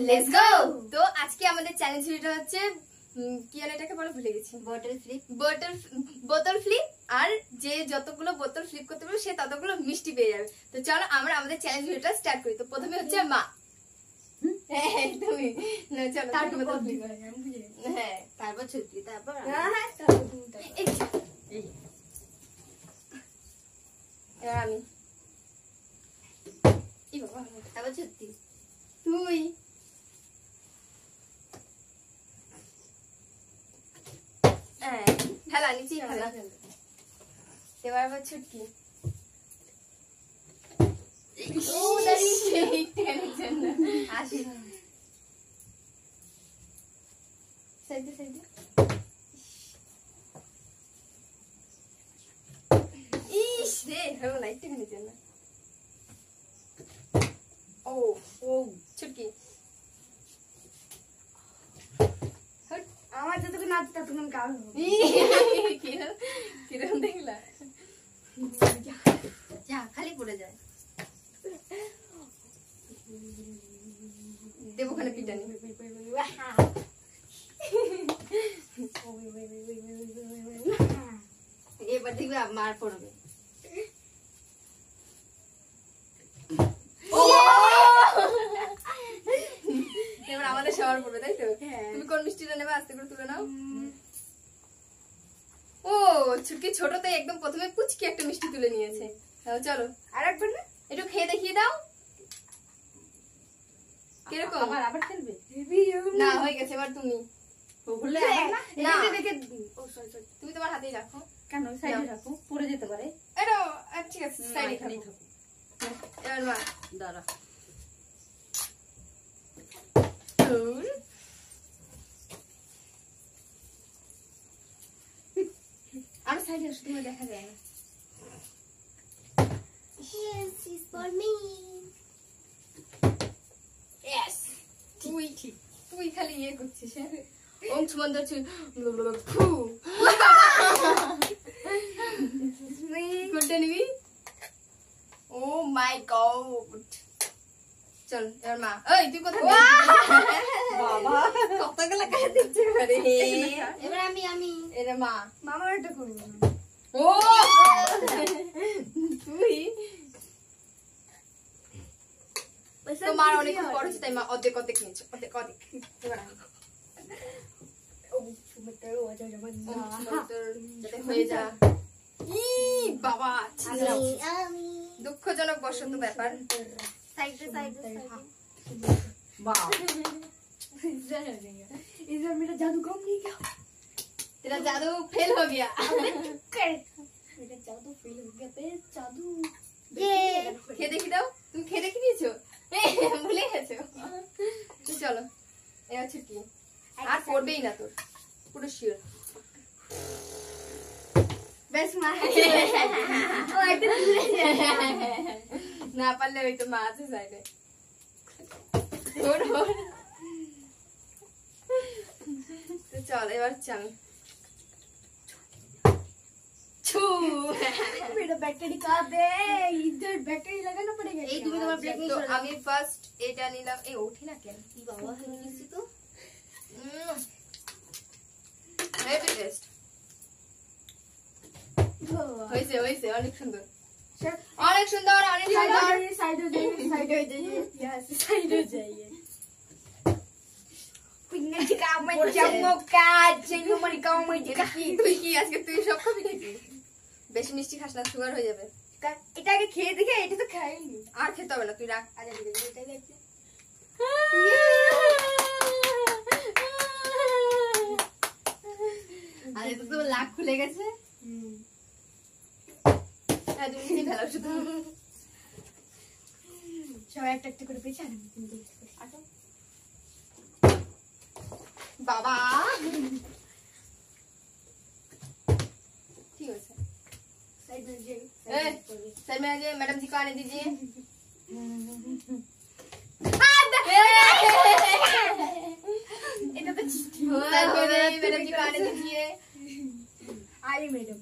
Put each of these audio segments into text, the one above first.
Let's go. তো আজকে আমাদের চ্যালেঞ্জ ভিডিওটা হচ্ছে কি আর এটাকে বলে ভুলে গেছি, বোতল ফ্লিপ। আর যে যতগুলো বোতল ফ্লিপ করতে পারবে সে ততগুলো মিষ্টি পেয়ে যাবে। তো চলো আমরা আমাদের চ্যালেঞ্জ ভিডিওটা স্টার্ট করি। তো প্রথমে হচ্ছে মা, তুমি চলো বোতল ফ্লিপ। হ্যাঁ, তারপর ছুটি, তারপর আমি তারপর ছুটি তুই খেলা নিচে খেলা। এবার আবার ছুটকি ছুটকি আমার যতক্ষণ আছে ততক্ষণ কাজ কিরম দেখলা, যা খালি পড়ে যায়। দেবো ওখানে পিটানি। এবার দেখবে মার পড়বে। এবার আমাদের সবার পড়বে, তাই তো? তুমি কোন মিষ্টিটা নেবে? আস্তে করে তুলে নাও। ও ছুটকি ছোট, তাই একদম প্রথমে পুচকি একটা মিষ্টি তুলে নিয়েছে। চলো আর একবার না, একটু খেয়ে দেখিয়ে দাও কিরকম। আবার খেলবে না, হয়ে গেছে, এবার তুমি। না তুমি তোমার হাতেই রাখো। কেন সাইডে রাখো, পড়ে যেতে পারে। এটা ঠিক আছে, সাইডে থাকো। এবার মা দাঁড়া, আর সাইডে আসো, তোমার দেখা যায় না। Yes, it's for me. Yes, তুই খালি ইয়ে করছিস। ওম সুমন্দর কোনটা নিবি? ও মাই গড। চল এবার মা। ওই তুই কোথায়? বাবা কতগুলো কাজ দিচ্ছে করে। এবার আমি এরে মা, মামা এটা করবো না। ও তুই তোমার অনেক বড় হচ্ছে, তাই মা অর্ধেক অর্ধেক নিয়েছো, অর্ধেক অর্ধেক। এবার আমি হয়ে যা। বাবা দুঃখজনক বসন্ত ব্যাপার। मेरा जादू काम नहीं किया, तेरा जादू फेल हो गया। मेरा जादू फेल हो गया, तेरा जादू। খেয়ে দেখি দাও। তুমি খেয়ে দেখি দিয়েছো? ভুলে গেছো। চলো এবার ছুটকি। আর পড়বেই না তোর, পুরো শিওর। বেশ মা না পারলে ওই তো মা আছে সাইডে। চল এবার চাল। मेरा बैटरी कहाँ पे? इधर बैटरी लगाना पड़ेगा। এই তুমি তোমার ব্রেক তো আমি ফার্স্ট এটা নিলাম। এই ওঠে না কেন? কি বাবা হয়ে গেছে তো। হেভি টেস্ট হয়েছে, হয়েছে, অনেক সুন্দর, অনেক সুন্দর, অনেক সুন্দর। साइड हो जाइए, साइड हो जाइए, यहाँ से साइड हो जाइए। पिंगल का मैं चमका चेंगमरी का मैं কি তুই কি আজকে তুই সব খাবি নাকি? বেশি মিষ্টি খাস না, সুগার হয়ে যাবে। এটা আগে খেয়ে দেখে, এটা তো খাইনি। আর খেতে হবে না, তুই রাখ। আরে দিদি এটা লাগছে। আরে তো লাখ খুলে গেছে। তুমি নিজে খেলাও শুধু। সবাই একটা একটা করে পেয়েছে। बाबा ठीक है सर में आइए, मैडम जी को आने दीजिए। मैडम जी को आने दीजिए। आइए मैडम,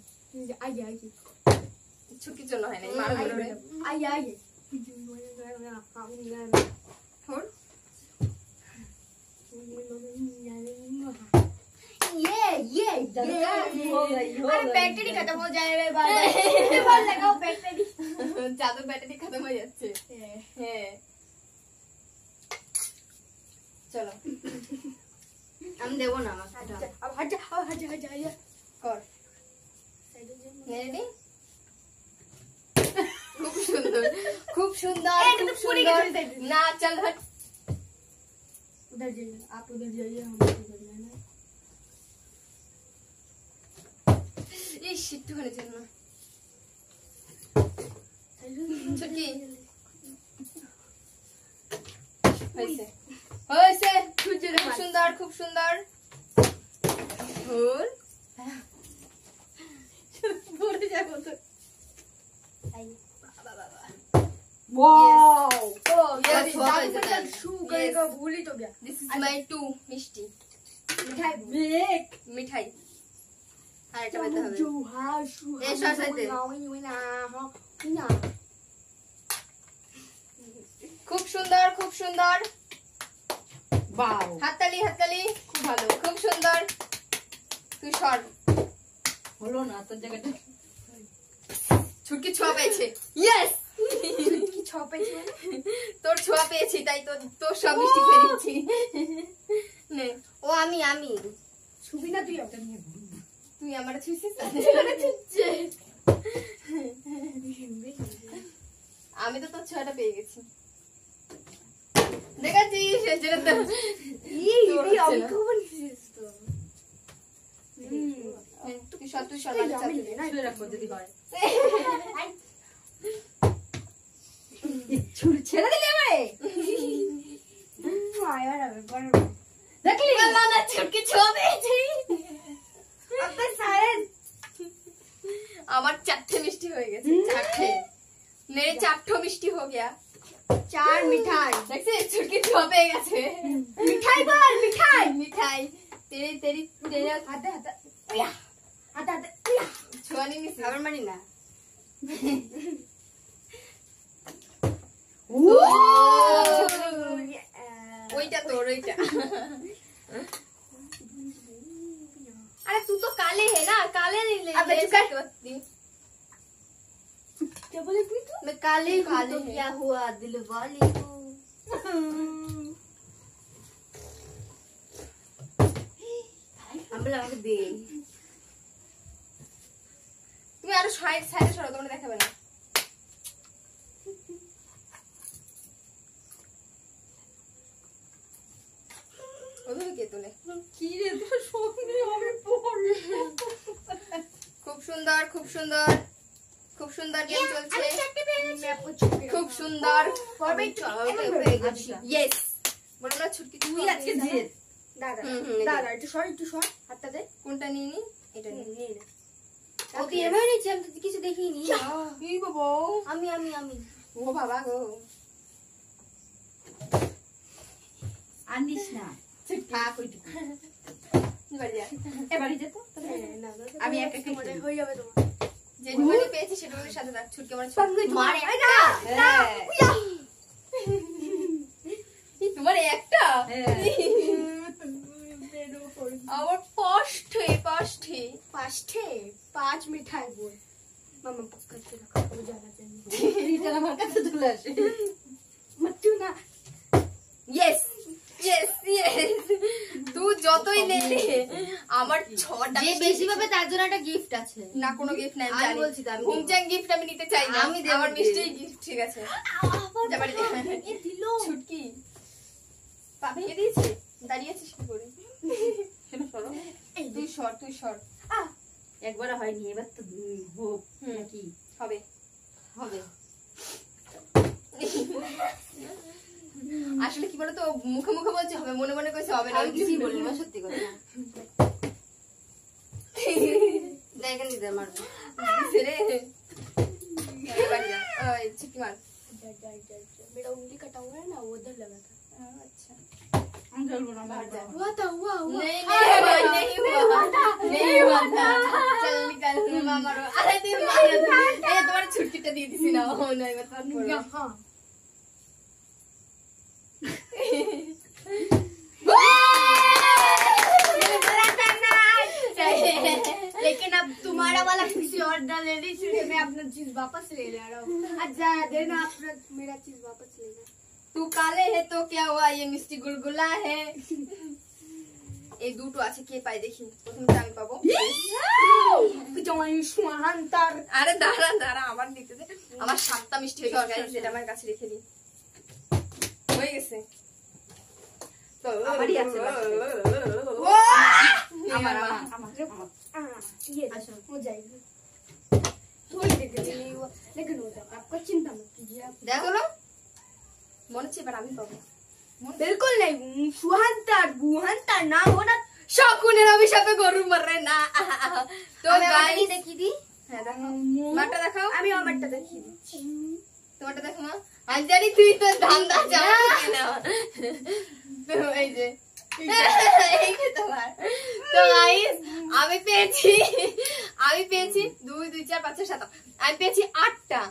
आइए आइए। छुट्टी चलो है नहीं मार आइए आइए। अरे बैटरी खत्म हो जाएगा बार लगाओ बैटरी জাদুর ব্যাটারি খতম হয়ে যাচ্ছে হ্যাঁ চলো আমি দেব না আমাকে अब हट जा কর রেডি খুব সুন্দর খুব সুন্দর খুব সুন্দর না চল হট उधर जाइए आप उधर जाइए हम उधर जाना ইস একটুখানি জন্য ছুটকি হয়েছে হয়েছে খুব সুন্দর খুব সুন্দর ভুল ভরে যাবো তো वाओ Yes, शुगर का भूल ही तो गया This is my two মিষ্টি मिठाई बेक মিঠাই আর এটা বেতে হবে जो हाँ शू ए, सर, सर, दे। খুব সুন্দর খুব সুন্দর वाओ হাততালি হাততালি খুব ভালো খুব সুন্দর তুই সর হলো না তোর জায়গাটা ছুটকি ছোঁয়া পেয়েছে ইয়েস কি ছপেছি তোর ছোঁয়া পেয়েছি তাই তো তোর সব মিষ্টি খেয়ে নিচ্ছি নে ও আমি ছবি না তুই ওটা নিয়ে তুই আমার ছুঁছিস আমি তো তোর ছোঁয়াটা পেয়ে গেছি দেখাচ্ছিস যেটা তো তোর হচ্ছে না। তুই সর তুই সর বাড়ি চাপ দিবি। শুয়ে রাখবো যদি হয় ছেড়ে দিলে আমারে আয়ার হবে বড় দেখলি না না ছুটকি ছোঁয়া পেয়েছি আপনার সায়েন্স আমার 4টে মিষ্টি হয়ে গেছে 4টে मेरे 4ठो मिष्टी हो गया 4 मिठाई देखते छुटकी ছোঁয়া পেয়ে গেছে मिठाई बोल मिठाई मिठाई तेरी तेरी तेरे हाथे हाथे या हाथे हाथे या ছোঁয়া नहीं मिसी খাবার মারি না ওইটা তোর ওইটা अरे तू तो काले है ना काले नहीं ले अबे ले चुप कर। सकती क्या बोले तू मैं काले हूँ काले तो हैं। क्या हुआ दिल वाली हूँ আমাকে দে তুমি আরো সাইড সাইডে সরো তোমরা দেখাবে না ওভাবে কে তোলে কি রে তোর সঙ্গে আমি পড়ি খুব সুন্দর খুব সুন্দর খুব সুন্দর গেম চলছে খুব সুন্দর পড়বে ইয়েস বলো না ছুটকি তুই আজকে জিত দাদা দাদা একটু সর হাতটা দে কোনটা নিয়ে নি এটা নিয়ে নিয়ে নে ও তুই এভাবে নিচ্ছি আমি তো কিছু দেখিনি এই বাবা আমি ও বাবা গো আনিস না থাক ওইটুকু বাড়ি যা এবারে যেত আমি এক এক করে হয়ে যাবে তোমার যেটুকুনি পেয়েছি সেটুকুনির সাথে রাখ ছুটকি আমার তোমার না এই তোমার একটা হ্যাঁ। আমার পাঁচটে 5 मिठाई बोल मामा पक्का से रखा हो जाना चाहिए রিটার আমার কাছে চলে আসে মচ্চু না ইয়েস ইয়েস ইয়েস তুই যতই নেলে আমার 6টা যে বেশি পাবে তার জন্য একটা গিফট আছে না কোনো গিফট নাই আমি জানি বলছি তো, আমি হুমচাং গিফট আমি নিতে চাই না আমি দেব আমার gift। মিষ্টি গিফট ঠিক আছে যা বাড়ি যা। এ দিল ছুটকি পা ভেঙে দিয়েছে দাঁড়িয়ে আছিস কি করে শোনো সরো তুই সর একবার হয়নি এবার তো হোক নাকি হবে হবে আসলে কি বলতো মুখে মুখে বলছে হবে মনে মনে কইছে হবে না আমি কিছুই বলি না সত্যি কথা দেখেন দিতে মারবো দিছে রে বাড়ি যা ওই ছুটকি মার मेरा उंगली कटा हुआ है ना वो उधर लगा था अच्छा हम चलो ना बाहर जा हुआ था हुआ नहीं हुआ था चल निकल मारो अरे तुम मारो ए तुम्हारे छुटकीটা দিয়ে দিছি না ও নাই বাত করো हाँ वापस ले ले रहा हूँ। अच्छा देना अपना मेरा चीज वापस लेना। तू काले है तो क्या हुआ, ये मिষ্টি गुलगुला है। এই দুটো আছে, কে পায় দেখি। প্রথমটা আমি পাবো। আরে দাঁড়া দাঁড়া, আমার দিতে দে। আমার 7টা মিষ্টি হয়ে গেছে গাইস, এটা আমার কাছে রেখে দিই। হয়ে গেছে। আমারই আছে আমার ये हो जाएगा। थोड़ी देर के लिए नहीं हुआ लेकिन हो जाएगा, आपको चिंता मत कीजिए आप। দেখো না, মনে হচ্ছে এবার আমি পাবো। बिल्कुल नहीं, बुहंतार नाम होना। শকুনের অভিশাপে গরু মরে না। তো গাইস দেখি দি। হ্যাঁ দেখো, মাটা দেখাও। আমি আমারটা দেখিয়ে দিচ্ছি। তোমারটা দেখো মা। আমি জানি তুই তো ধান্দা চালাচ্ছিস না। তো এই যে এই যে তোমার। তো গাইস আমি পেয়েছি 2 2 4 5 6 7। আমি পেয়েছি 8টা,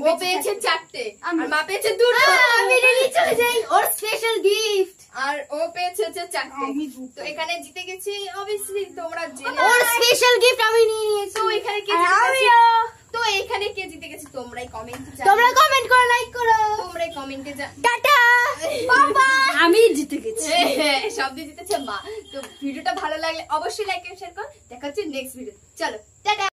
ও পেয়েছে 4টে, আর মা পেয়েছে 2টো। আমি রেডি চলে যাই, ওর স্পেশাল গিফট। আর ও পেয়েছে হচ্ছে 4টে। তো এখানে জিতে গেছি অবভিয়াসলি, তোমরা জেনে। ওর স্পেশাল গিফট আমি নিয়ে নিয়েছি। তো এখানে কে জিতে গেছে? তো এখানে কে জিতে গেছে তোমরাই কমেন্টে জানাও। তোমরা কমেন্ট করো, লাইক করো। তোমরাই কমেন্টে টাটা বাবা। আমি জিতে গেছি। সব দিয়ে জিতেছে মা। তো ভিডিওটা ভালো লাগলে অবশ্যই লাইক এন্ড শেয়ার করো। দেখা হচ্ছে নেক্সট ভিডিও। চলো টাটা।